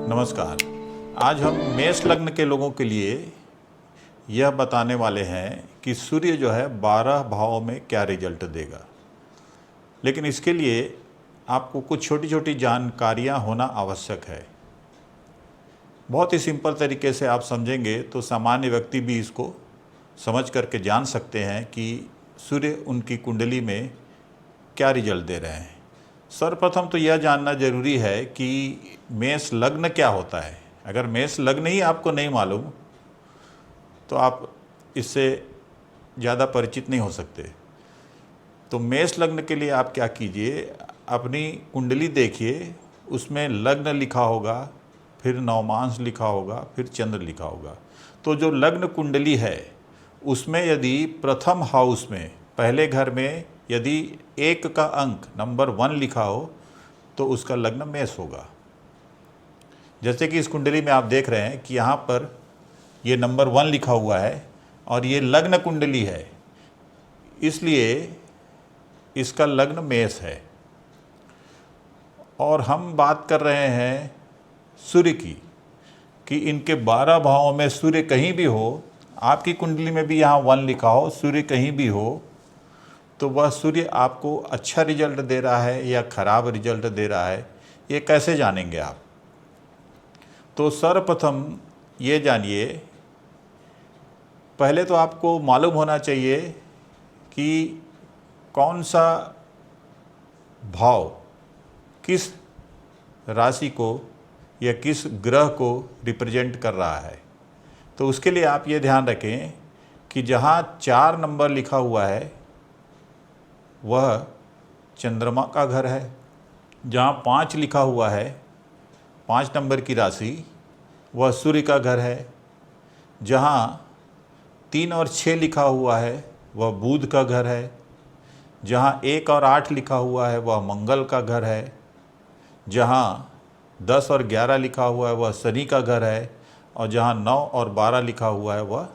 नमस्कार। आज हम मेष लग्न के लोगों के लिए यह बताने वाले हैं कि सूर्य जो है 12 भावों में क्या रिजल्ट देगा। लेकिन इसके लिए आपको कुछ छोटी छोटी जानकारियां होना आवश्यक है। बहुत ही सिंपल तरीके से आप समझेंगे तो सामान्य व्यक्ति भी इसको समझ करके जान सकते हैं कि सूर्य उनकी कुंडली में क्या रिजल्ट दे रहे हैं। सर्वप्रथम तो यह जानना जरूरी है कि मेष लग्न क्या होता है। अगर मेष लग्न ही आपको नहीं मालूम तो आप इससे ज़्यादा परिचित नहीं हो सकते। तो मेष लग्न के लिए आप क्या कीजिए, अपनी कुंडली देखिए, उसमें लग्न लिखा होगा, फिर नवमांश लिखा होगा, फिर चंद्र लिखा होगा। तो जो लग्न कुंडली है उसमें यदि प्रथम हाउस में पहले घर में यदि 1 का अंक नंबर 1 लिखा हो तो उसका लग्न मेष होगा। जैसे कि इस कुंडली में आप देख रहे हैं कि यहाँ पर ये नंबर 1 लिखा हुआ है और ये लग्न कुंडली है, इसलिए इसका लग्न मेष है। और हम बात कर रहे हैं सूर्य की कि इनके 12 भावों में सूर्य कहीं भी हो, आपकी कुंडली में भी यहाँ 1 लिखा हो, सूर्य कहीं भी हो, तो वह सूर्य आपको अच्छा रिजल्ट दे रहा है या खराब रिजल्ट दे रहा है, ये कैसे जानेंगे आप। तो सर्वप्रथम ये जानिए, पहले तो आपको मालूम होना चाहिए कि कौन सा भाव किस राशि को या किस ग्रह को रिप्रेजेंट कर रहा है। तो उसके लिए आप ये ध्यान रखें कि जहाँ 4 नंबर लिखा हुआ है वह चंद्रमा का घर है, जहाँ 5 लिखा हुआ है 5 नंबर की राशि वह सूर्य का घर है, जहाँ 3 और 6 लिखा हुआ है वह बुध का घर है, जहाँ 1 और 8 लिखा हुआ है वह मंगल का घर है, जहाँ 10 और 11 लिखा हुआ है वह शनि का घर है, और जहाँ 9 और 12 लिखा हुआ है वह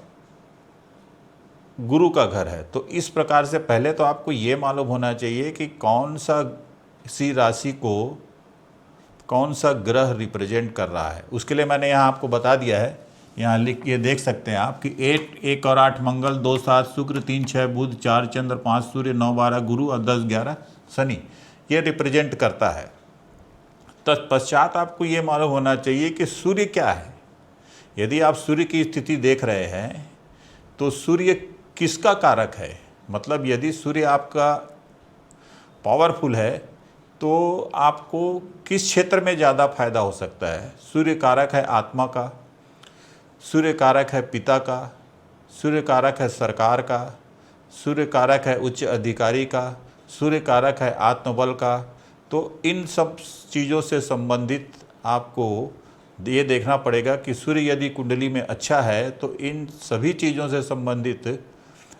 गुरु का घर है। तो इस प्रकार से पहले तो आपको ये मालूम होना चाहिए कि कौन सा सी राशि को कौन सा ग्रह रिप्रेजेंट कर रहा है। उसके लिए मैंने यहाँ आपको बता दिया है, यहाँ लिख ये देख सकते हैं आप कि 1 और 8 मंगल, 2 7 शुक्र, 3 6 बुध, 4 चंद्र, 5 सूर्य, 9 12 गुरु और 10 11 शनि, ये रिप्रेजेंट करता है। तत्पश्चात आपको ये मालूम होना चाहिए कि सूर्य क्या है। यदि आप सूर्य की स्थिति देख रहे हैं तो सूर्य किसका कारक है, मतलब यदि सूर्य आपका पावरफुल है तो आपको किस क्षेत्र में ज़्यादा फायदा हो सकता है। सूर्य कारक है आत्मा का, सूर्य कारक है पिता का, सूर्य कारक है सरकार का, सूर्य कारक है उच्च अधिकारी का, सूर्य कारक है आत्मबल का। तो इन सब चीज़ों से संबंधित आपको ये देखना पड़ेगा कि सूर्य यदि कुंडली में अच्छा है तो इन सभी चीज़ों से संबंधित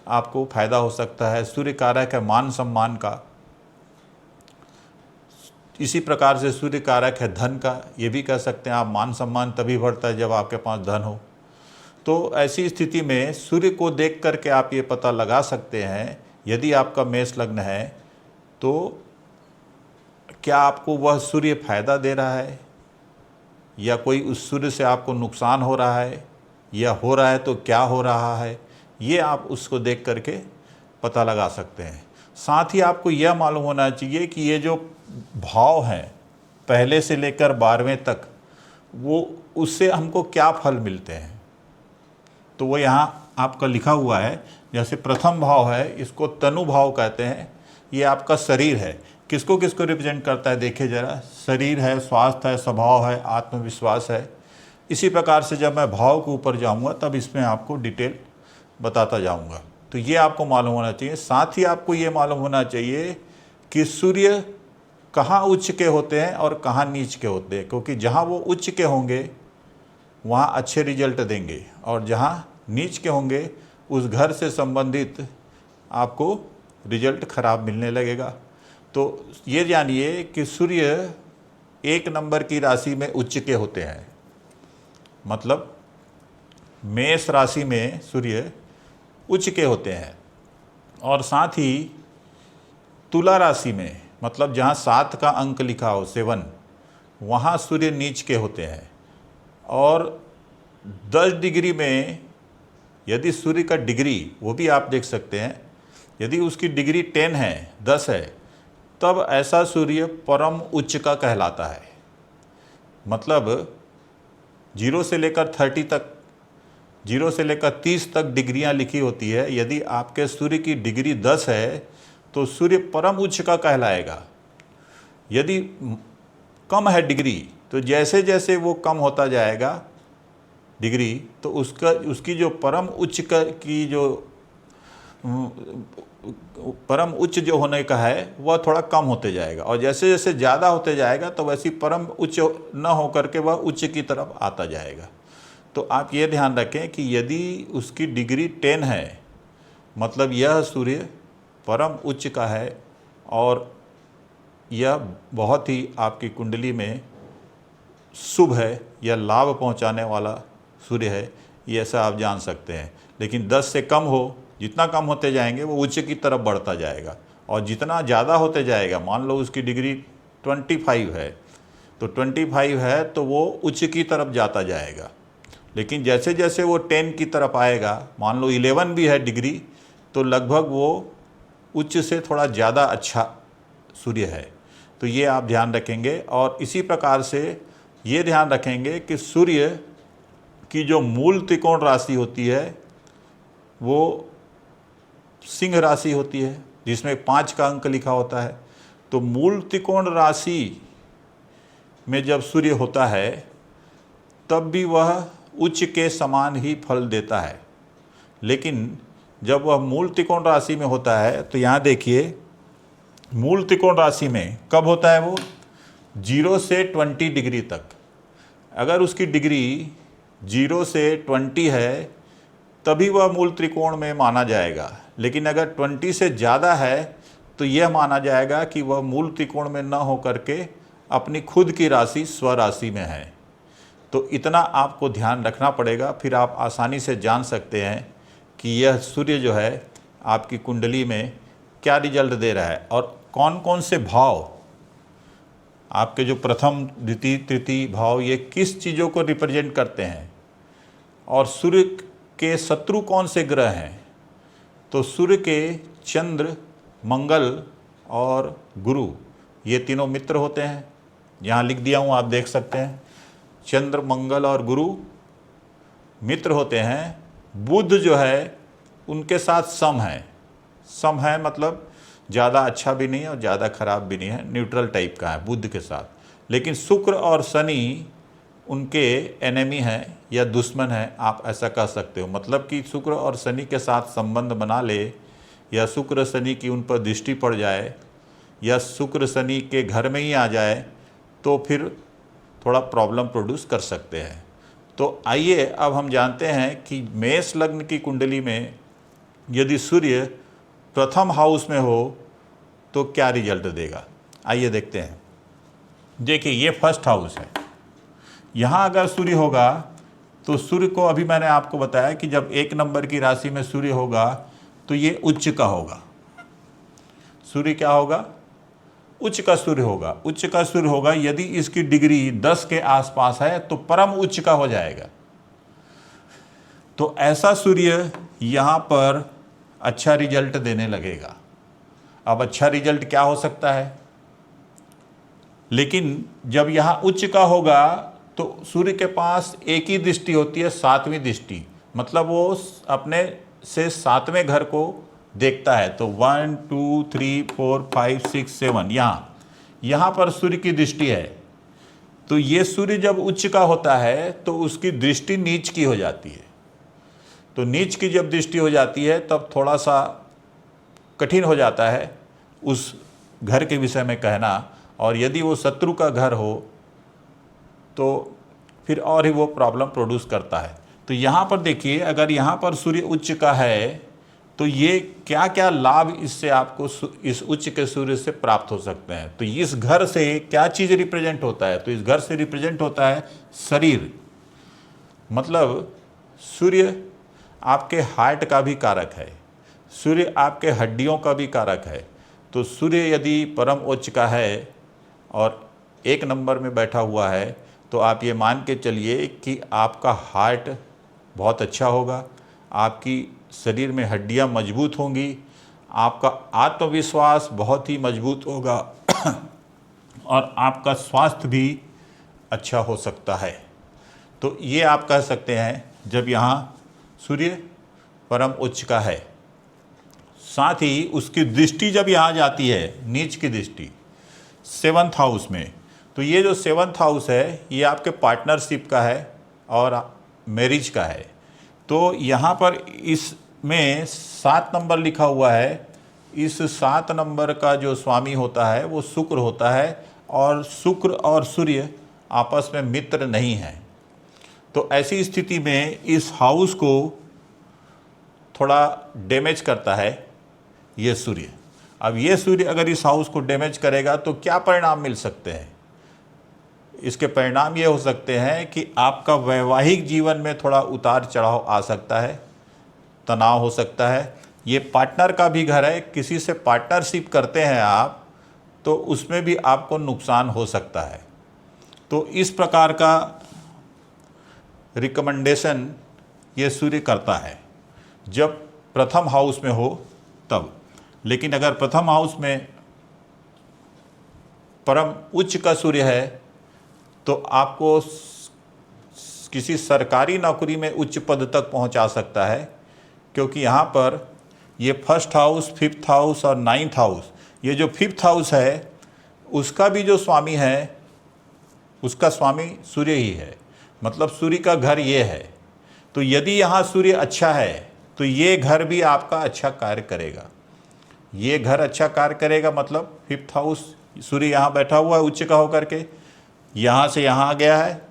आपको फायदा हो सकता है। सूर्य कारक है मान सम्मान का, इसी प्रकार से सूर्य कारक है धन का, ये भी कह सकते हैं आप। मान सम्मान तभी बढ़ता है जब आपके पास धन हो। तो ऐसी स्थिति में सूर्य को देख करके आप ये पता लगा सकते हैं, यदि आपका मेष लग्न है तो क्या आपको वह सूर्य फायदा दे रहा है या कोई उस सूर्य से आपको नुकसान हो रहा है, या हो रहा है तो क्या हो रहा है, ये आप उसको देख करके पता लगा सकते हैं। साथ ही आपको यह मालूम होना चाहिए कि ये जो भाव हैं पहले से लेकर 12वें तक, वो उससे हमको क्या फल मिलते हैं। तो वो यहाँ आपका लिखा हुआ है। जैसे प्रथम भाव है, इसको तनु भाव कहते हैं, ये आपका शरीर है। किसको किसको रिप्रेजेंट करता है देखिए ज़रा, शरीर है, स्वास्थ्य है, स्वभाव है, आत्मविश्वास है। इसी प्रकार से जब मैं भाव के ऊपर जाऊंगा तब इसमें आपको डिटेल बताता जाऊंगा। तो ये आपको मालूम होना चाहिए। साथ ही आपको ये मालूम होना चाहिए कि सूर्य कहाँ उच्च के होते हैं और कहाँ नीच के होते हैं, क्योंकि जहाँ वो उच्च के होंगे वहाँ अच्छे रिजल्ट देंगे, और जहाँ नीच के होंगे उस घर से संबंधित आपको रिजल्ट खराब मिलने लगेगा। तो ये जानिए कि सूर्य 1 नंबर की राशि में उच्च के होते हैं, मतलब मेष राशि में सूर्य उच्च के होते हैं। और साथ ही तुला राशि में मतलब जहाँ 7 का अंक लिखा हो 7, वहाँ सूर्य नीच के होते हैं। और 10 डिग्री में यदि सूर्य का डिग्री, वो भी आप देख सकते हैं, यदि उसकी डिग्री 10 है, 10 है, तब ऐसा सूर्य परम उच्च का कहलाता है। मतलब 0 से लेकर 30 तक, 0 से लेकर 30 तक डिग्रियां लिखी होती है। यदि आपके सूर्य की डिग्री 10 है तो सूर्य परम उच्च का कहलाएगा। यदि कम है डिग्री, तो जैसे जैसे वो कम होता जाएगा डिग्री, तो उसकी जो परम उच्च की जो परम उच्च जो होने का है वह थोड़ा कम होते जाएगा, और जैसे जैसे ज़्यादा होते जाएगा तो वैसी परम उच्च न हो करके वह उच्च की तरफ आता जाएगा। तो आप ये ध्यान रखें कि यदि उसकी डिग्री 10 है, मतलब यह सूर्य परम उच्च का है और यह बहुत ही आपकी कुंडली में शुभ है, यह लाभ पहुंचाने वाला सूर्य है, ये ऐसा आप जान सकते हैं। लेकिन 10 से कम हो, जितना कम होते जाएंगे वो उच्च की तरफ बढ़ता जाएगा, और जितना ज़्यादा होते जाएगा, मान लो उसकी डिग्री 25 है, तो 25 है तो वो उच्च की तरफ जाता जाएगा। लेकिन जैसे जैसे वो 10 की तरफ आएगा, मान लो 11 भी है डिग्री, तो लगभग वो उच्च से थोड़ा ज़्यादा अच्छा सूर्य है। तो ये आप ध्यान रखेंगे। और इसी प्रकार से ये ध्यान रखेंगे कि सूर्य की जो मूल त्रिकोण राशि होती है वो सिंह राशि होती है, जिसमें 5 का अंक लिखा होता है। तो मूल त्रिकोण राशि में जब सूर्य होता है तब भी वह उच्च के समान ही फल देता है। लेकिन जब वह मूल त्रिकोण राशि में होता है, तो यहाँ देखिए मूल त्रिकोण राशि में कब होता है वो, 0 से 20 डिग्री तक। अगर उसकी डिग्री 0 से 20 है तभी वह मूल त्रिकोण में माना जाएगा। लेकिन अगर 20 से ज़्यादा है तो यह माना जाएगा कि वह मूल त्रिकोण में न हो करके अपनी खुद की राशि स्वराशि में है। तो इतना आपको ध्यान रखना पड़ेगा, फिर आप आसानी से जान सकते हैं कि यह सूर्य जो है आपकी कुंडली में क्या रिजल्ट दे रहा है, और कौन कौन से भाव आपके जो प्रथम द्वितीय तृतीय भाव ये किस चीज़ों को रिप्रेजेंट करते हैं, और सूर्य के शत्रु कौन से ग्रह हैं। तो सूर्य के चंद्र, मंगल और गुरु, ये तीनों मित्र होते हैं। यहाँ लिख दिया हूँ, आप देख सकते हैं। चंद्र, मंगल और गुरु मित्र होते हैं। बुध जो है उनके साथ सम है। सम है मतलब ज़्यादा अच्छा भी नहीं है और ज़्यादा खराब भी नहीं है, न्यूट्रल टाइप का है बुध के साथ। लेकिन शुक्र और शनि उनके एनेमी हैं या दुश्मन हैं, आप ऐसा कह सकते हो। मतलब कि शुक्र और शनि के साथ संबंध बना ले, या शुक्र शनि की उन पर दृष्टि पड़ जाए, या शुक्र शनि के घर में ही आ जाए, तो फिर थोड़ा प्रॉब्लम प्रोड्यूस कर सकते हैं। तो आइए अब हम जानते हैं कि मेष लग्न की कुंडली में यदि सूर्य प्रथम हाउस में हो तो क्या रिजल्ट देगा। आइए देखते हैं। देखिए ये फर्स्ट हाउस है। यहाँ अगर सूर्य होगा तो सूर्य को, अभी मैंने आपको बताया कि जब 1 नंबर की राशि में सूर्य होगा तो ये उच्च का होगा। सूर्य क्या होगा, उच्च का सूर्य होगा। उच्च का सूर्य होगा यदि इसकी डिग्री 10 के आसपास है तो परम उच्च का हो जाएगा। तो ऐसा सूर्य यहाँ पर अच्छा रिजल्ट देने लगेगा। अब अच्छा रिजल्ट क्या हो सकता है, लेकिन जब यहाँ उच्च का होगा तो सूर्य के पास एक ही दृष्टि होती है, 7वीं दृष्टि। मतलब वो अपने से 7वें घर को देखता है। तो 1 2 3 4 5 6 7 यहाँ पर सूर्य की दृष्टि है। तो ये सूर्य जब उच्च का होता है तो उसकी दृष्टि नीच की हो जाती है। तो नीच की जब दृष्टि हो जाती है तब थोड़ा सा कठिन हो जाता है उस घर के विषय में कहना। और यदि वो शत्रु का घर हो तो फिर और ही वो प्रॉब्लम प्रोड्यूस करता है। तो यहाँ पर देखिए, अगर यहाँ पर सूर्य उच्च का है तो ये क्या क्या लाभ इससे आपको इस उच्च के सूर्य से प्राप्त हो सकते हैं। तो इस घर से क्या चीज़ रिप्रेजेंट होता है, तो इस घर से रिप्रेजेंट होता है शरीर। मतलब सूर्य आपके हार्ट का भी कारक है, सूर्य आपके हड्डियों का भी कारक है। तो सूर्य यदि परम उच्च का है और 1 नंबर में बैठा हुआ है तो आप ये मान के चलिए कि आपका हार्ट बहुत अच्छा होगा, आपकी शरीर में हड्डियां मजबूत होंगी, आपका आत्मविश्वास बहुत ही मजबूत होगा और आपका स्वास्थ्य भी अच्छा हो सकता है। तो ये आप कह सकते हैं जब यहाँ सूर्य परम उच्च का है। साथ ही उसकी दृष्टि जब यहाँ जाती है, नीच की दृष्टि 7th हाउस में, तो ये जो 7th हाउस है ये आपके पार्टनरशिप का है और मैरिज का है। तो यहाँ पर इसमें 7 नंबर लिखा हुआ है। इस 7 नंबर का जो स्वामी होता है वो शुक्र होता है और शुक्र और सूर्य आपस में मित्र नहीं हैं। तो ऐसी स्थिति में इस हाउस को थोड़ा डैमेज करता है ये सूर्य। अब ये सूर्य अगर इस हाउस को डैमेज करेगा तो क्या परिणाम मिल सकते हैं? इसके परिणाम ये हो सकते हैं कि आपका वैवाहिक जीवन में थोड़ा उतार चढ़ाव आ सकता है, तनाव हो सकता है। ये पार्टनर का भी घर है, किसी से पार्टनरशिप करते हैं आप तो उसमें भी आपको नुकसान हो सकता है। तो इस प्रकार का रिकमेंडेशन ये सूर्य करता है जब प्रथम हाउस में हो तब। लेकिन अगर प्रथम हाउस में परम उच्च का सूर्य है तो आपको किसी सरकारी नौकरी में उच्च पद तक पहुंचा सकता है, क्योंकि यहाँ पर ये 1st हाउस, 5th हाउस और 9th हाउस, ये जो 5th हाउस है उसका भी जो स्वामी है उसका स्वामी सूर्य ही है, मतलब सूर्य का घर ये है। तो यदि यहाँ सूर्य अच्छा है तो ये घर भी आपका अच्छा कार्य करेगा। ये घर अच्छा कार्य करेगा मतलब 5th हाउस, सूर्य यहाँ बैठा हुआ है उच्च का होकर के, यहाँ से यहाँ आ गया है,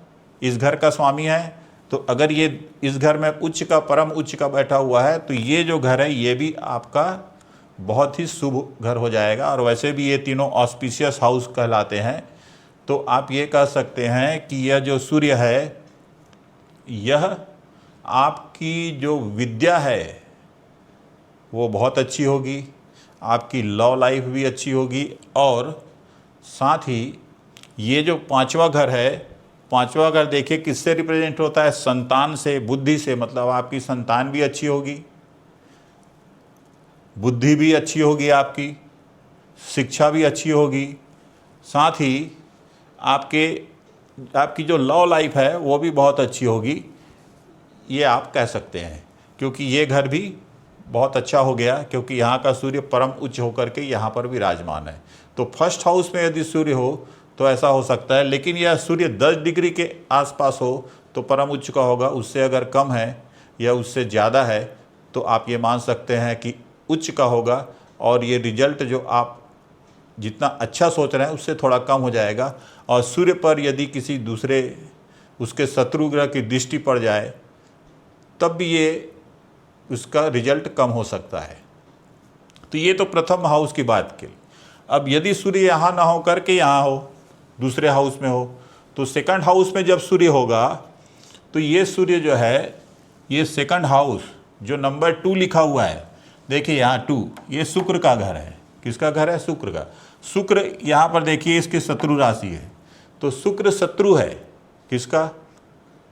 इस घर का स्वामी है। तो अगर ये इस घर में उच्च का, परम उच्च का बैठा हुआ है तो ये जो घर है ये भी आपका बहुत ही शुभ घर हो जाएगा। और वैसे भी ये तीनों ऑस्पिशियस हाउस कहलाते हैं। तो आप ये कह सकते हैं कि यह जो सूर्य है यह आपकी जो विद्या है वो बहुत अच्छी होगी, आपकी लव लाइफ भी अच्छी होगी। और साथ ही ये जो 5वां घर है, 5वां घर देखिए किससे रिप्रेजेंट होता है? संतान से, बुद्धि से, मतलब आपकी संतान भी अच्छी होगी, बुद्धि भी अच्छी होगी, शिक्षा भी अच्छी होगी। साथ ही आपकी जो लव लाइफ है वो भी बहुत अच्छी होगी, ये आप कह सकते हैं, क्योंकि ये घर भी बहुत अच्छा हो गया, क्योंकि यहाँ का सूर्य परम उच्च होकर के यहाँ पर विराजमान है। तो 1st हाउस में यदि सूर्य हो तो ऐसा हो सकता है। लेकिन यह सूर्य 10 डिग्री के आसपास हो तो परम उच्च का होगा, उससे अगर कम है या उससे ज़्यादा है तो आप ये मान सकते हैं कि उच्च का होगा। और ये रिजल्ट जो आप जितना अच्छा सोच रहे हैं उससे थोड़ा कम हो जाएगा। और सूर्य पर यदि किसी दूसरे उसके शत्रु ग्रह की दृष्टि पड़ जाए तब भी ये उसका रिजल्ट कम हो सकता है। तो ये तो प्रथम हाउस की बात की। अब यदि सूर्य यहाँ ना हो करके यहाँ हो, दूसरे हाउस में हो, तो 2nd हाउस में जब सूर्य होगा तो ये सूर्य जो है, ये 2nd हाउस जो नंबर 2 लिखा हुआ है, देखिए यहाँ 2, ये शुक्र का घर है। किसका घर है? शुक्र का। शुक्र यहाँ पर देखिए इसकी शत्रु राशि है, तो शुक्र शत्रु है किसका?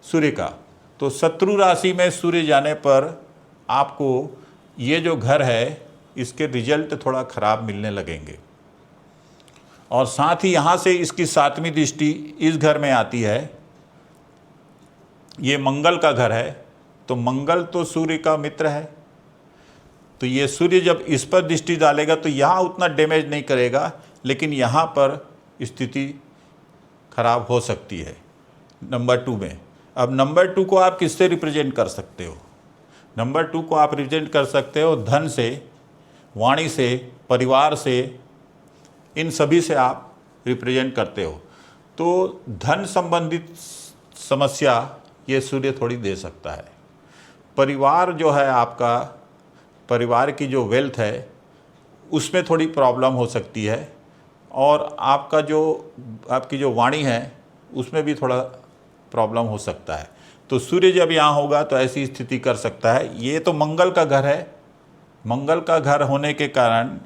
सूर्य का। तो शत्रु राशि में सूर्य जाने पर आपको ये जो घर है इसके रिजल्ट थोड़ा ख़राब मिलने लगेंगे। और साथ ही यहाँ से इसकी 7वीं दृष्टि इस घर में आती है, ये मंगल का घर है। तो मंगल तो सूर्य का मित्र है, तो ये सूर्य जब इस पर दृष्टि डालेगा तो यहाँ उतना डैमेज नहीं करेगा, लेकिन यहाँ पर स्थिति खराब हो सकती है नंबर 2 में। अब नंबर 2 को आप किससे रिप्रेजेंट कर सकते हो? नंबर 2 को आप रिप्रेजेंट कर सकते हो धन से, वाणी से, परिवार से, इन सभी से आप रिप्रेजेंट करते हो। तो धन संबंधित समस्या ये सूर्य थोड़ी दे सकता है। परिवार जो है आपका, परिवार की जो वेल्थ है उसमें थोड़ी प्रॉब्लम हो सकती है। और आपकी जो वाणी है उसमें भी थोड़ा प्रॉब्लम हो सकता है। तो सूर्य जब यहाँ होगा तो ऐसी स्थिति कर सकता है। ये तो मंगल का घर है, मंगल का घर होने के कारण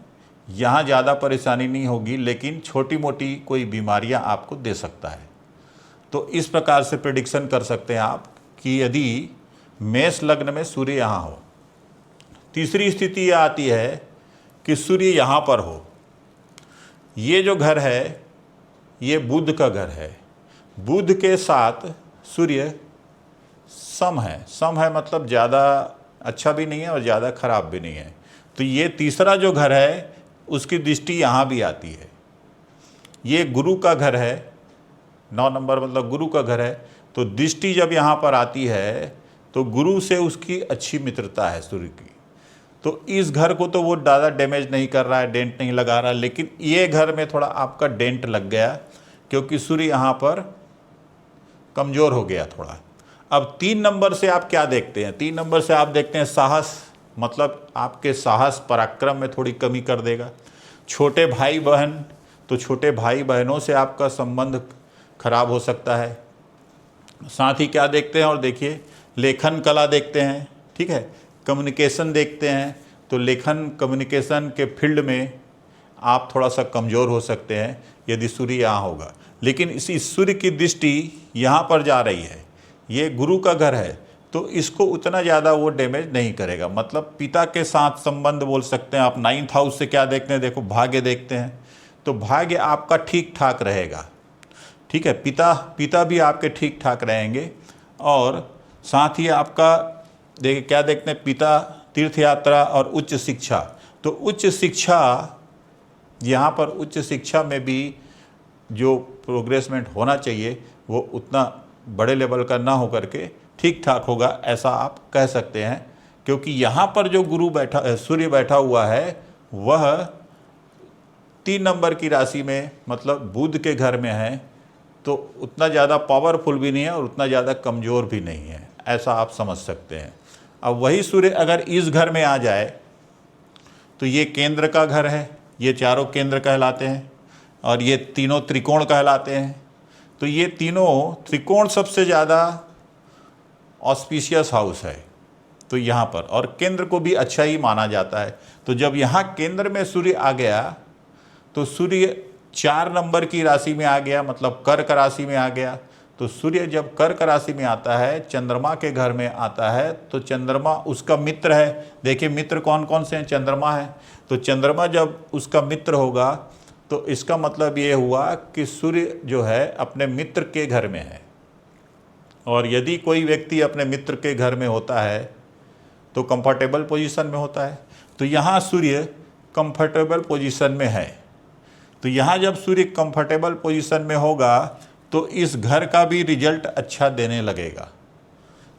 यहाँ ज़्यादा परेशानी नहीं होगी, लेकिन छोटी मोटी कोई बीमारियाँ आपको दे सकता है। तो इस प्रकार से प्रेडिक्शन कर सकते हैं आप कि यदि मेष लग्न में सूर्य यहाँ हो। तीसरी स्थिति यह आती है कि सूर्य यहाँ पर हो। ये जो घर है ये बुध का घर है। बुध के साथ सूर्य सम है। सम है मतलब ज़्यादा अच्छा भी नहीं है और ज़्यादा खराब भी नहीं है। तो ये तीसरा जो घर है उसकी दृष्टि यहाँ भी आती है। ये गुरु का घर है, 9 नंबर मतलब गुरु का घर है। तो दृष्टि जब यहाँ पर आती है तो गुरु से उसकी अच्छी मित्रता है सूर्य की। तो इस घर को तो वो ज़्यादा डैमेज नहीं कर रहा है, डेंट नहीं लगा रहा, लेकिन ये घर में थोड़ा आपका डेंट लग गया क्योंकि सूर्य यहाँ पर कमज़ोर हो गया थोड़ा। अब 3 नंबर से आप क्या देखते हैं? 3 नंबर से आप देखते हैं साहस, मतलब आपके साहस पराक्रम में थोड़ी कमी कर देगा। छोटे भाई बहन, तो छोटे भाई बहनों से आपका संबंध खराब हो सकता है। साथ ही क्या देखते हैं और देखिए, लेखन कला देखते हैं, ठीक है, कम्युनिकेशन देखते हैं। तो लेखन कम्युनिकेशन के फील्ड में आप थोड़ा सा कमज़ोर हो सकते हैं यदि सूर्य यहाँ होगा। लेकिन इसी सूर्य की दृष्टि यहाँ पर जा रही है, ये गुरु का घर है, तो इसको उतना ज़्यादा वो डैमेज नहीं करेगा। मतलब पिता के साथ संबंध बोल सकते हैं आप। 9th हाउस से क्या देखते हैं? देखो भाग्य देखते हैं, तो भाग्य आपका ठीक ठाक रहेगा, ठीक है। पिता भी आपके ठीक ठाक रहेंगे। और साथ ही आपका देखिए क्या देखते हैं, पिता, तीर्थ यात्रा और उच्च शिक्षा। तो उच्च शिक्षा, यहाँ पर उच्च शिक्षा में भी जो प्रोग्रेसमेंट होना चाहिए वो उतना बड़े लेवल का ना हो करके ठीक ठाक होगा, ऐसा आप कह सकते हैं। क्योंकि यहाँ पर जो सूर्य बैठा हुआ है वह 3 नंबर की राशि में, मतलब बुध के घर में है। तो उतना ज़्यादा पावरफुल भी नहीं है और उतना ज़्यादा कमज़ोर भी नहीं है, ऐसा आप समझ सकते हैं। अब वही सूर्य अगर इस घर में आ जाए तो ये केंद्र का घर है, ये चारों केंद्र कहलाते हैं और ये तीनों त्रिकोण कहलाते हैं। तो ये तीनों त्रिकोण सबसे ज़्यादा ऑस्पिशियस हाउस है तो यहाँ पर, और केंद्र को भी अच्छा ही माना जाता है। तो जब यहाँ केंद्र में सूर्य आ गया तो सूर्य 4 नंबर की राशि में आ गया, मतलब कर्क राशि में आ गया। तो सूर्य जब कर्क राशि में आता है, चंद्रमा के घर में आता है, तो चंद्रमा उसका मित्र है। देखिए मित्र कौन कौन से हैं? चंद्रमा है। तो चंद्रमा जब उसका मित्र होगा तो इसका मतलब ये हुआ कि सूर्य जो है अपने मित्र के घर में है। और यदि कोई व्यक्ति अपने मित्र के घर में होता है तो कंफर्टेबल पोजीशन में होता है। तो यहाँ सूर्य कंफर्टेबल पोजीशन में है। तो यहाँ जब सूर्य कंफर्टेबल पोजीशन में होगा तो इस घर का भी रिजल्ट अच्छा देने लगेगा।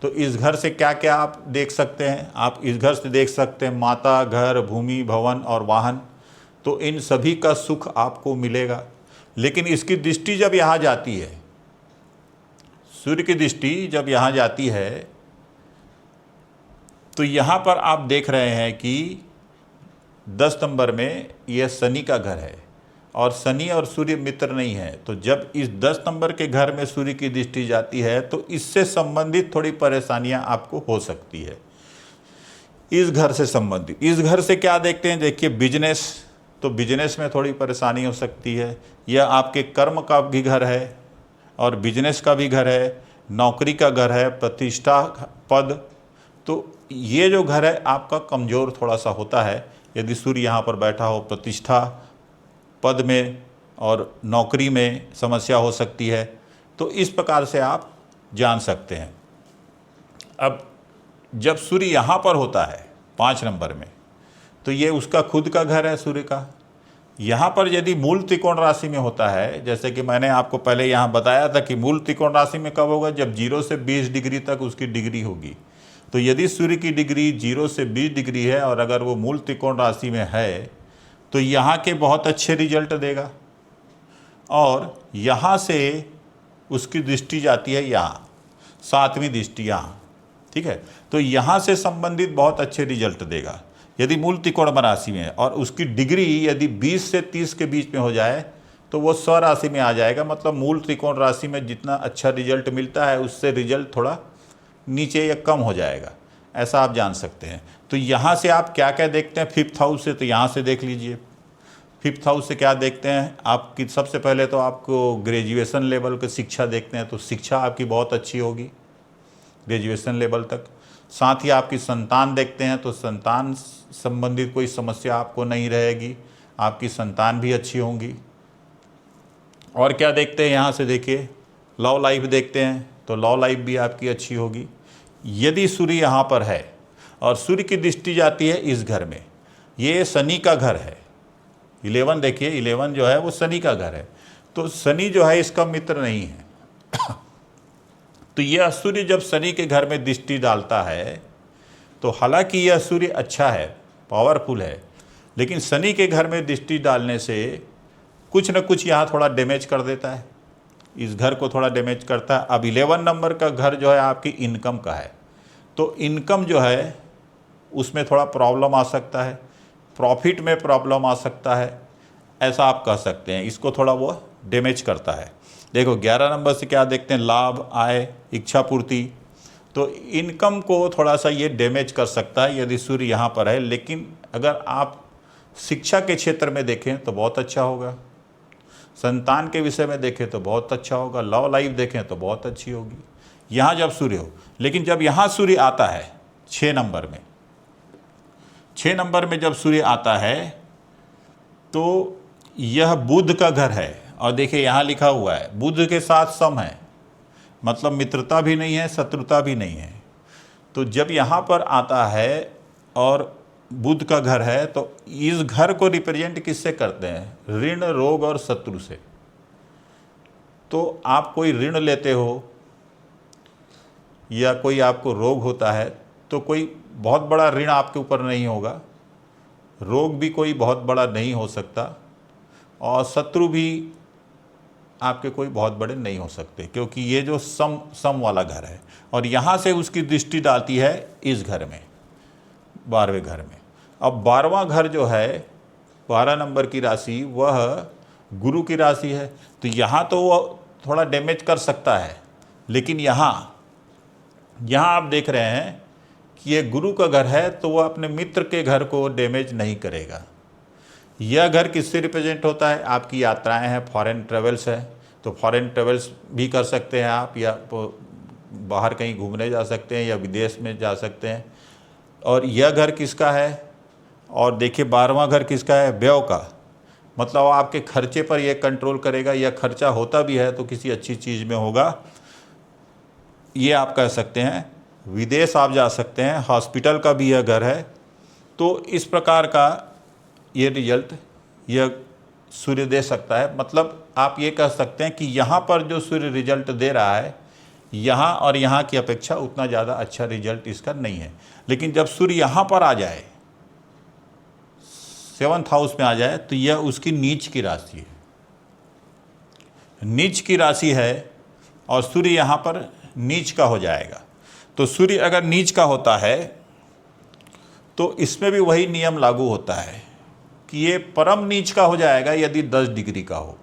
तो इस घर से क्या क्या आप देख सकते हैं? आप इस घर से देख सकते हैं माता, घर, भूमि, भवन और वाहन। तो इन सभी का सुख आपको मिलेगा। लेकिन इसकी दृष्टि जब यहाँ जाती है, सूर्य की दृष्टि जब यहाँ जाती है तो यहाँ पर आप देख रहे हैं कि 10 नंबर में यह शनि का घर है और शनि और सूर्य मित्र नहीं है। तो जब इस 10 नंबर के घर में सूर्य की दृष्टि जाती है तो इससे संबंधित थोड़ी परेशानियां आपको हो सकती है। इस घर से संबंधित, इस घर से क्या देखते हैं? देखिए बिजनेस, तो बिजनेस में थोड़ी परेशानी हो सकती है। यह आपके कर्म का भी घर है और बिजनेस का भी घर है, नौकरी का घर है, प्रतिष्ठा, पद। तो ये जो घर है आपका कमज़ोर थोड़ा सा होता है यदि सूर्य यहाँ पर बैठा हो। प्रतिष्ठा, पद में और नौकरी में समस्या हो सकती है। तो इस प्रकार से आप जान सकते हैं। अब जब सूर्य यहाँ पर होता है 5 नंबर में, तो ये उसका खुद का घर है सूर्य का। यहाँ पर यदि मूल त्रिकोण राशि में होता है, जैसे कि मैंने आपको पहले यहाँ बताया था कि मूल त्रिकोण राशि में कब होगा? जब 0 से 20 डिग्री तक उसकी डिग्री होगी। तो यदि सूर्य की डिग्री 0 से 20 डिग्री है और अगर वो मूल त्रिकोण राशि में है तो यहाँ के बहुत अच्छे रिजल्ट देगा। और यहाँ से उसकी दृष्टि जाती है यहाँ, 7वीं दृष्टि यहाँ, ठीक है। तो यहाँ से संबंधित बहुत अच्छे रिजल्ट देगा यदि मूल त्रिकोण राशि में है। और उसकी डिग्री यदि 20 से 30 के बीच में हो जाए तो वो स्वराशि में आ जाएगा। मतलब मूल त्रिकोण राशि में जितना अच्छा रिजल्ट मिलता है उससे रिजल्ट थोड़ा नीचे या कम हो जाएगा, ऐसा आप जान सकते हैं। तो यहाँ से आप क्या क्या देखते हैं 5th हाउस से? तो यहाँ से देख लीजिए, 5th हाउस से क्या देखते हैं आपकी, सबसे पहले तो आपको ग्रेजुएशन लेवल की शिक्षा देखते हैं, तो शिक्षा आपकी बहुत अच्छी होगी ग्रेजुएशन लेवल तक। साथ ही आपकी संतान देखते हैं, तो संतान संबंधित कोई समस्या आपको नहीं रहेगी, आपकी संतान भी अच्छी होंगी। और क्या देखते हैं यहाँ से देखिए, लव लाइफ देखते हैं, तो लव लाइफ भी आपकी अच्छी होगी। यदि सूर्य यहाँ पर है और सूर्य की दृष्टि जाती है इस घर में, ये शनि का घर है, 11 देखिए, 11 जो है वो शनि का घर है, तो शनि जो है इसका मित्र नहीं है। तो यह सूर्य जब शनि के घर में दृष्टि डालता है, तो हालांकि यह सूर्य अच्छा है, पावरफुल है, लेकिन शनि के घर में दृष्टि डालने से कुछ न कुछ यहाँ थोड़ा डैमेज कर देता है, इस घर को थोड़ा डैमेज करता है। अब 11 नंबर का घर जो है आपकी इनकम का है, तो इनकम जो है उसमें थोड़ा प्रॉब्लम आ सकता है, प्रॉफिट में प्रॉब्लम आ सकता है, ऐसा आप कह सकते हैं, इसको थोड़ा वो डैमेज करता है। देखो 11 नंबर से क्या देखते हैं, लाभ, आय, इच्छा पूर्ति, तो इनकम को थोड़ा सा ये डैमेज कर सकता है यदि सूर्य यहाँ पर है। लेकिन अगर आप शिक्षा के क्षेत्र में देखें तो बहुत अच्छा होगा, संतान के विषय में देखें तो बहुत अच्छा होगा, लव लाइफ देखें तो बहुत अच्छी होगी यहाँ जब सूर्य हो। लेकिन जब यहाँ सूर्य आता है 6 नंबर में, 6 नंबर में जब सूर्य आता है तो यह बुध का घर है, और देखिए यहाँ लिखा हुआ है बुध के साथ सम है, मतलब मित्रता भी नहीं है, शत्रुता भी नहीं है। तो जब यहाँ पर आता है और बुध का घर है, तो इस घर को रिप्रेजेंट किससे करते हैं, ऋण, रोग और शत्रु से। तो आप कोई ऋण लेते हो या कोई आपको रोग होता है, तो कोई बहुत बड़ा ऋण आपके ऊपर नहीं होगा, रोग भी कोई बहुत बड़ा नहीं हो सकता, और शत्रु भी आपके कोई बहुत बड़े नहीं हो सकते, क्योंकि ये जो सम वाला घर है, और यहाँ से उसकी दृष्टि डालती है इस घर में, 12वें घर में। अब 12वां घर जो है, 12 नंबर की राशि, वह गुरु की राशि है, तो यहाँ तो वो थोड़ा डैमेज कर सकता है। लेकिन यहाँ आप देख रहे हैं कि ये गुरु का घर है, तो वह अपने मित्र के घर को डैमेज नहीं करेगा। यह घर किससे रिप्रेजेंट होता है, आपकी यात्राएं हैं, फॉरेन ट्रेवल्स है, तो फॉरेन ट्रेवल्स भी कर सकते हैं आप, या बाहर कहीं घूमने जा सकते हैं या विदेश में जा सकते हैं। और यह घर किसका है, और देखिए 12वां घर किसका है, व्यय का, मतलब आपके खर्चे पर यह कंट्रोल करेगा, या खर्चा होता भी है तो किसी अच्छी चीज़ में होगा, ये आप कह सकते हैं। विदेश आप जा सकते हैं, हॉस्पिटल का भी यह घर है। तो इस प्रकार का ये रिजल्ट यह सूर्य दे सकता है। मतलब आप ये कह सकते हैं कि यहाँ पर जो सूर्य रिजल्ट दे रहा है, यहाँ और यहाँ की अपेक्षा उतना ज़्यादा अच्छा रिजल्ट इसका नहीं है। लेकिन जब सूर्य यहाँ पर आ जाए, 7th हाउस में आ जाए, तो यह उसकी नीच की राशि है, नीच की राशि है, और सूर्य यहाँ पर नीच का हो जाएगा। तो सूर्य अगर नीच का होता है तो इसमें भी वही नियम लागू होता है कि ये परम नीच का हो जाएगा यदि 10 डिग्री का हो।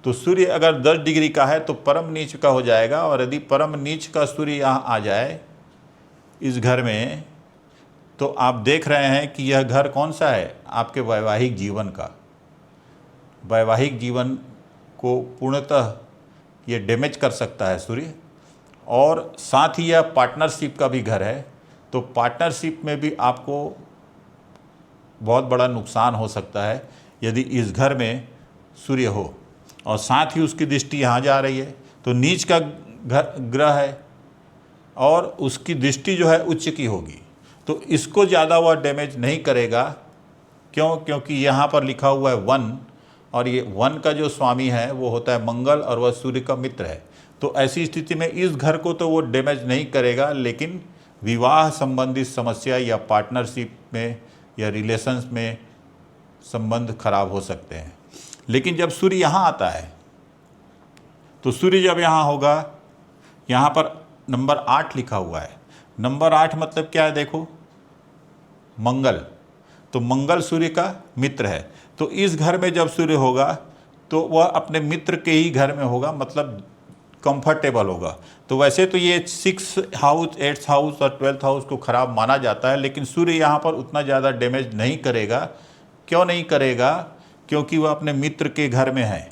तो सूर्य अगर 10 डिग्री का है तो परम नीच का हो जाएगा, और यदि परम नीच का सूर्य यहाँ आ जाए इस घर में, तो आप देख रहे हैं कि यह घर कौन सा है, आपके वैवाहिक जीवन का। वैवाहिक जीवन को पूर्णतः ये डैमेज कर सकता है सूर्य। और साथ ही यह पार्टनरशिप का भी घर है, तो पार्टनरशिप में भी आपको बहुत बड़ा नुकसान हो सकता है यदि इस घर में सूर्य हो। और साथ ही उसकी दृष्टि यहाँ जा रही है, तो नीच का ग्रह है और उसकी दृष्टि जो है उच्च की होगी, तो इसको ज़्यादा वह डैमेज नहीं करेगा। क्यों? क्योंकि यहाँ पर लिखा हुआ है 1, और ये 1 का जो स्वामी है वो होता है मंगल, और वह सूर्य का मित्र है। तो ऐसी स्थिति में इस घर को तो वो डैमेज नहीं करेगा, लेकिन विवाह संबंधित समस्या या पार्टनरशिप में या रिलेशंस में संबंध खराब हो सकते हैं। लेकिन जब सूर्य यहाँ आता है, तो सूर्य जब यहाँ होगा, यहाँ पर नंबर 8 लिखा हुआ है। नंबर 8 मतलब क्या है, देखो मंगल, तो मंगल सूर्य का मित्र है। तो इस घर में जब सूर्य होगा तो वह अपने मित्र के ही घर में होगा, मतलब कंफर्टेबल होगा। तो वैसे तो ये 6th हाउस, 8th हाउस और 12th हाउस को ख़राब माना जाता है, लेकिन सूर्य यहाँ पर उतना ज़्यादा डैमेज नहीं करेगा। क्यों नहीं करेगा? क्योंकि वह अपने मित्र के घर में है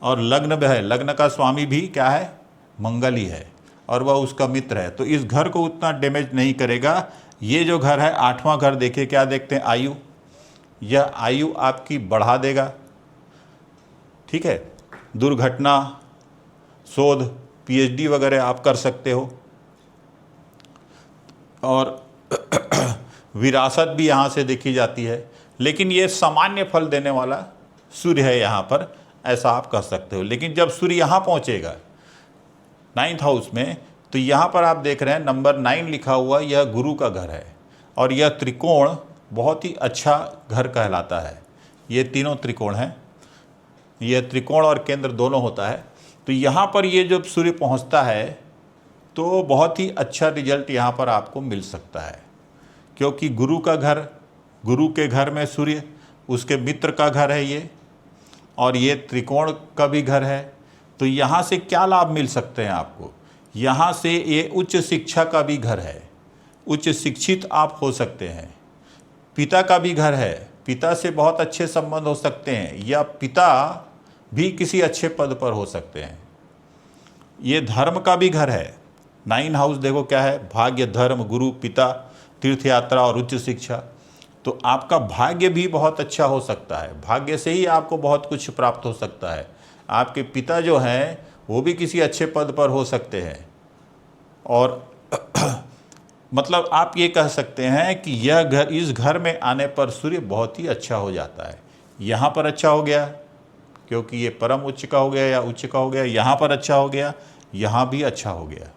और लग्न में है। लग्न का स्वामी भी क्या है? मंगल ही है और वह उसका मित्र है, तो इस घर को उतना डैमेज नहीं करेगा। ये जो घर है 8वां घर, देखिए क्या देखते हैं? आयु। यह आयु आपकी बढ़ा देगा, ठीक है। दुर्घटना, शोध, पीएचडी वगैरह आप कर सकते हो। और विरासत भी यहाँ से देखी जाती है, लेकिन ये सामान्य फल देने वाला सूर्य है यहाँ पर, ऐसा आप कह सकते हो। लेकिन जब सूर्य यहाँ पहुँचेगा 9th हाउस में, तो यहाँ पर आप देख रहे हैं नंबर 9 लिखा हुआ, यह गुरु का घर है और यह त्रिकोण बहुत ही अच्छा घर कहलाता है। ये तीनों त्रिकोण हैं, यह त्रिकोण और केंद्र दोनों होता है। तो यहाँ पर ये जब सूर्य पहुँचता है तो बहुत ही अच्छा रिजल्ट यहाँ पर आपको मिल सकता है, क्योंकि गुरु का घर, गुरु के घर में सूर्य, उसके मित्र का घर है ये, और ये त्रिकोण का भी घर है। तो यहाँ से क्या लाभ मिल सकते हैं आपको? यहाँ से ये उच्च शिक्षा का भी घर है, उच्च शिक्षित आप हो सकते हैं। पिता का भी घर है, पिता से बहुत अच्छे संबंध हो सकते हैं, या पिता भी किसी अच्छे पद पर हो सकते हैं। ये धर्म का भी घर है। 9 हाउस देखो क्या है? भाग्य, धर्म, गुरु, पिता, तीर्थ यात्रा और उच्च शिक्षा। तो आपका भाग्य भी बहुत अच्छा हो सकता है, भाग्य से ही आपको बहुत कुछ प्राप्त हो सकता है। आपके पिता जो हैं वो भी किसी अच्छे पद पर हो सकते हैं, और मतलब आप ये कह सकते हैं कि यह घर, इस घर में आने पर सूर्य बहुत ही अच्छा हो जाता है। यहाँ पर अच्छा हो गया क्योंकि ये परम उच्च का हो गया या उच्च का हो गया, यहाँ पर अच्छा हो गया, यहाँ भी अच्छा हो गया।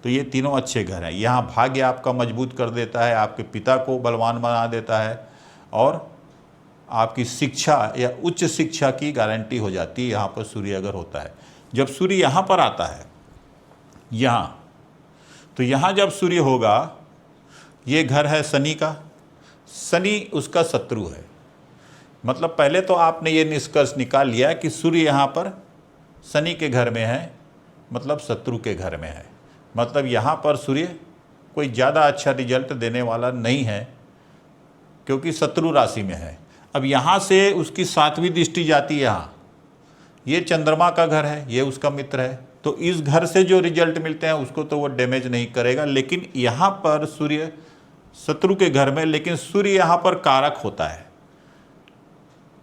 तो ये तीनों अच्छे घर हैं। यहाँ भाग्य आपका मजबूत कर देता है, आपके पिता को बलवान बना देता है, और आपकी शिक्षा या उच्च शिक्षा की गारंटी हो जाती है यहाँ पर सूर्य अगर होता है। जब सूर्य यहाँ पर आता है, यहाँ, तो यहाँ जब सूर्य होगा, ये घर है शनि का, शनि उसका शत्रु है। मतलब पहले तो आपने ये निष्कर्ष निकाल लिया कि सूर्य यहाँ पर शनि के घर में है, मतलब शत्रु के घर में है। मतलब यहाँ पर सूर्य कोई ज़्यादा अच्छा रिजल्ट देने वाला नहीं है, क्योंकि शत्रु राशि में है। अब यहाँ से उसकी 7वीं दृष्टि जाती है यहाँ, ये चंद्रमा का घर है, ये उसका मित्र है। तो इस घर से जो रिजल्ट मिलते हैं उसको तो वो डैमेज नहीं करेगा। लेकिन यहाँ पर सूर्य शत्रु के घर में, लेकिन सूर्य यहाँ पर कारक होता है,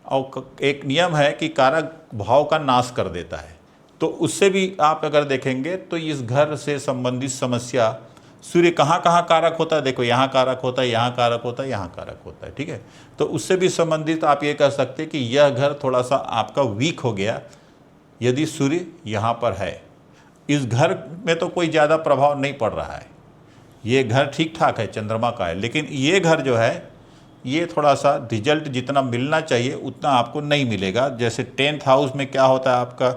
और एक नियम है कि कारक भाव का नाश कर देता है। तो उससे भी आप अगर देखेंगे तो इस घर से संबंधित समस्या, सूर्य कहाँ कहाँ कारक होता है? देखो, यहाँ कारक होता है, यहाँ कारक होता है, यहाँ कारक होता है, ठीक है। तो उससे भी संबंधित आप ये कह सकते हैं कि यह घर थोड़ा सा आपका वीक हो गया यदि सूर्य यहाँ पर है। इस घर में तो कोई ज़्यादा प्रभाव नहीं पड़ रहा है, ये घर ठीक ठाक है, चंद्रमा का है। लेकिन ये घर जो है, ये थोड़ा सा रिजल्ट जितना मिलना चाहिए उतना आपको नहीं मिलेगा। जैसे 10th हाउस में क्या होता है? आपका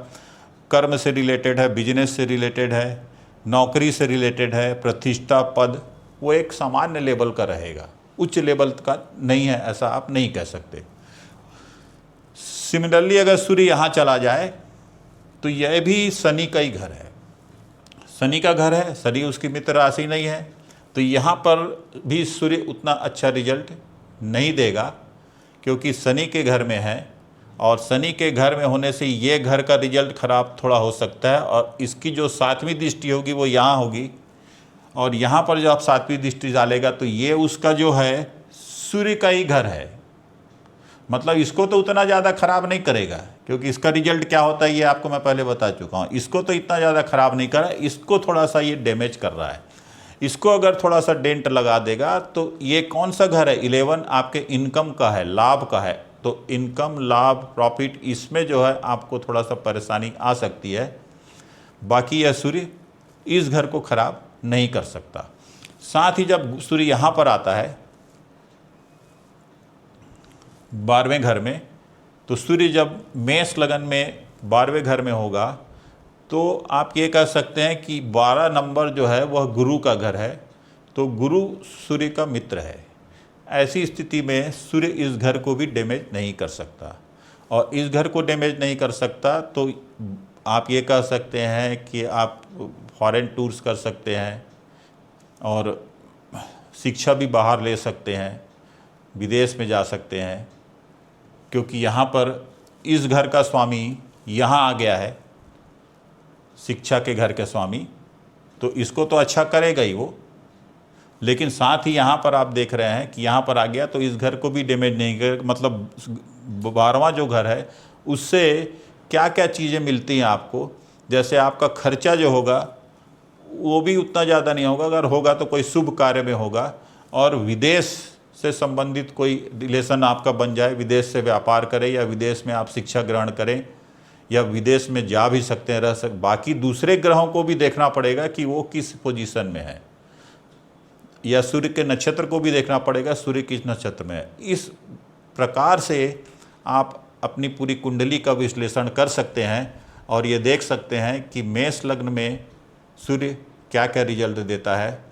कर्म से रिलेटेड है, बिजनेस से रिलेटेड है, नौकरी से रिलेटेड है, प्रतिष्ठा, पद, वो एक सामान्य लेवल का रहेगा, उच्च लेवल का नहीं है, ऐसा आप नहीं कह सकते। सिमिलरली अगर सूर्य यहाँ चला जाए तो यह भी शनि का ही घर है, शनि का घर है, शनि उसकी मित्र राशि नहीं है। तो यहाँ पर भी सूर्य उतना अच्छा रिजल्ट नहीं देगा, क्योंकि शनि के घर में है, और शनि के घर में होने से ये घर का रिजल्ट खराब थोड़ा हो सकता है। और इसकी जो 7वीं दृष्टि होगी वो यहाँ होगी, और यहाँ पर जो आप 7वीं दृष्टि डालेगा तो ये उसका जो है सूर्य का ही घर है। मतलब इसको तो उतना ज़्यादा खराब नहीं करेगा, क्योंकि इसका रिजल्ट क्या होता है ये आपको मैं पहले बता चुका हूँ। इसको तो इतना ज़्यादा खराब नहीं कर रहा है, इसको थोड़ा सा ये डैमेज कर रहा है। इसको अगर थोड़ा सा डेंट लगा देगा तो ये कौन सा घर है? 11 आपके इनकम का है, लाभ का है। तो इनकम, लाभ, प्रॉफिट, इसमें जो है आपको थोड़ा सा परेशानी आ सकती है। बाकी यह सूर्य इस घर को खराब नहीं कर सकता। साथ ही जब सूर्य यहाँ पर आता है 12वें घर में, तो सूर्य जब मेष लगन में 12वें घर में होगा तो आप ये कह सकते हैं कि 12 नंबर जो है वह गुरु का घर है, तो गुरु सूर्य का मित्र है। ऐसी स्थिति में सूर्य इस घर को भी डैमेज नहीं कर सकता, और इस घर को डैमेज नहीं कर सकता तो आप ये कह सकते हैं कि आप फॉरेन टूर्स कर सकते हैं, और शिक्षा भी बाहर ले सकते हैं, विदेश में जा सकते हैं। क्योंकि यहाँ पर इस घर का स्वामी यहाँ आ गया है, शिक्षा के घर के स्वामी, तो इसको तो अच्छा करेगा ही वो, लेकिन साथ ही यहाँ पर आप देख रहे हैं कि यहाँ पर आ गया तो इस घर को भी डैमेज नहीं कर, मतलब 12वां जो घर है उससे क्या क्या चीज़ें मिलती हैं आपको। जैसे आपका खर्चा जो होगा वो भी उतना ज़्यादा नहीं होगा, अगर होगा तो कोई शुभ कार्य में होगा, और विदेश से संबंधित कोई रिलेशन आपका बन जाए, विदेश से व्यापार करें या विदेश में आप शिक्षा ग्रहण करें या विदेश में जा भी सकते हैं, रह सकते। बाकी दूसरे ग्रहों को भी देखना पड़ेगा कि वो किस पोजीशन में है, या सूर्य के नक्षत्र को भी देखना पड़ेगा सूर्य किस नक्षत्र में है। इस प्रकार से आप अपनी पूरी कुंडली का विश्लेषण कर सकते हैं और ये देख सकते हैं कि मेष लग्न में सूर्य क्या क्या रिजल्ट देता है।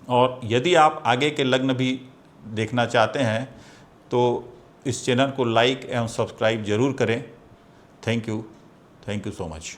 और यदि आप आगे के लग्न भी देखना चाहते हैं तो इस चैनल को लाइक एवं सब्सक्राइब जरूर करें। Thank you so much.